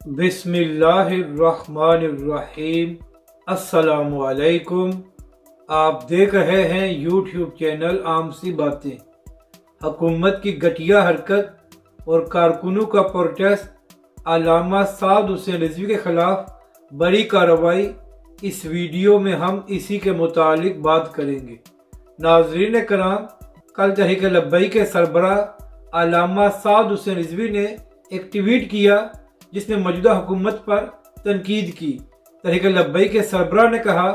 बिस्मिल्लाहिर्रहमानिर्रहीम। अस्सलामु अलैकुम। आप देख रहे हैं यूट्यूब चैनल आम सी बातें। हुकूमत की घटिया हरकत और कारकुनों का प्रोटेस्ट, अल्लामा साद हुसैन रिजवी के खिलाफ बड़ी कार्रवाई। इस वीडियो में हम इसी के मुतालिक बात करेंगे। नाज़रीन कराम, कल तहरीक लब्बैक के सरबराह अल्लामा साद हुसैन रिजवी ने एक ट्वीट किया जिसने मौजूदा हुकूमत पर तनकीद की। तहरीक लब्बैक के सरबराह ने कहा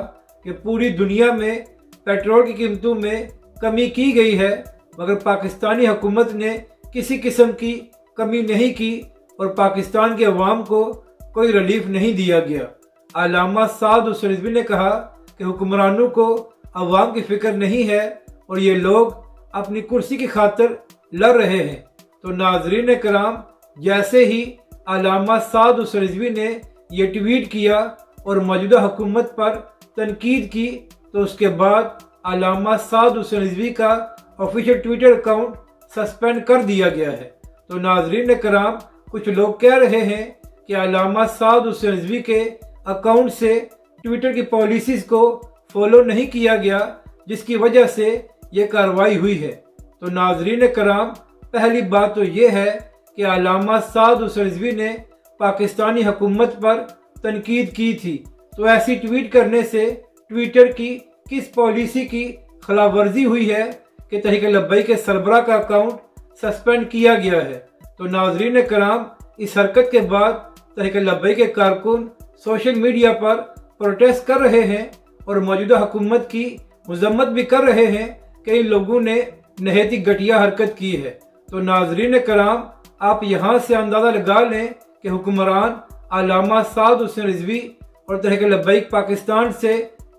कि पूरी दुनिया में पेट्रोल की कीमतों में कमी की गई है, मगर पाकिस्तानी हुकूमत ने किसी किस्म की कमी नहीं की और पाकिस्तान के अवाम को कोई रिलीफ नहीं दिया गया। अल्लामा साद हुसैन रिजवी ने कहा कि हुक्मरानों को अवाम की फिक्र नहीं है और ये लोग अपनी कुर्सी की खातिर लड़ रहे हैं। तो नाजरीन कराम, जैसे ही अल्लामा साद हुसैन रिजवी ने यह ट्वीट किया और मौजूदा हुकूमत पर तनकीद की, तो उसके बाद अल्लामा साद हुसैन रिजवी का ऑफिशियल ट्विटर अकाउंट सस्पेंड कर दिया गया है। तो नाजरीन कराम, कुछ लोग कह रहे हैं कि अल्लामा साद हुसैन रिजवी के अकाउंट से ट्विटर की पॉलिसीज को फॉलो नहीं किया गया, जिसकी वजह से ये कार्रवाई हुई है। तो नाजरीन कराम, पहली बात तो ये है कि अल्लामा साद हुसैन रिजवी ने पाकिस्तानी हुकूमत पर तनकीद की थी, तो ऐसी ट्वीट करने से ट्विटर की किस पॉलिसी की खिलाफ वर्जी हुई है कि तहरीक लब्बैक के सरबराह का अकाउंट सस्पेंड किया गया है। तो नाजरीन कराम, इस हरकत के बाद तहरीक लब्बैक के कारकुन सोशल मीडिया पर प्रोटेस्ट कर रहे हैं और मौजूदा हुकूमत की मजम्मत भी कर रहे हैं कि इन लोगों ने नहायत ही घटिया हरकत की है। तो नाजरीन कराम, आप यहाँ से अंदाज़ा लगा लें कि हुक्मरान अल्लामा साद हुसैन रिजवी और तहरीक लब्बैक पाकिस्तान से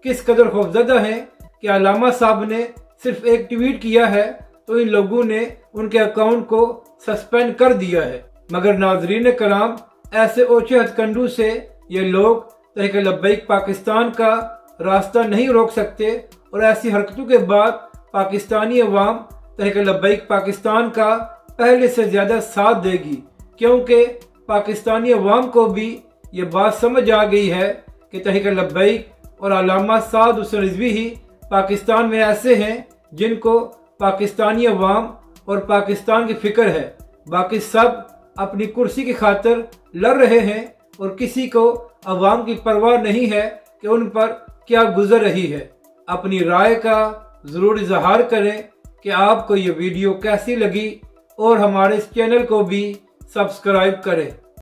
किस कदर खौफजदा हैं कि अल्लामा साहब ने सिर्फ एक ट्वीट किया है तो इन लोगों ने उनके अकाउंट को सस्पेंड कर दिया है। मगर नाजरीन कराम, ऐसे ओछे हथकंडों से ये लोग तहरीक लब्बैक पाकिस्तान का रास्ता नहीं रोक सकते और ऐसी हरकतों के बाद पाकिस्तानी अवाम तहरीक लब्बैक पाकिस्तान का पहले से ज़्यादा साथ देगी, क्योंकि पाकिस्तानी अवाम को भी ये बात समझ आ गई है कि तहरीक लब्बैक और अल्लामा साद हुसैन रिजवी ही पाकिस्तान में ऐसे हैं जिनको पाकिस्तानी अवाम और पाकिस्तान की फिक्र है। बाकी सब अपनी कुर्सी की खातिर लड़ रहे हैं और किसी को अवाम की परवाह नहीं है कि उन पर क्या गुजर रही है। अपनी राय का ज़रूर इजहार करें कि आपको ये वीडियो कैसी लगी और हमारे इस चैनल को भी सब्सक्राइब करें।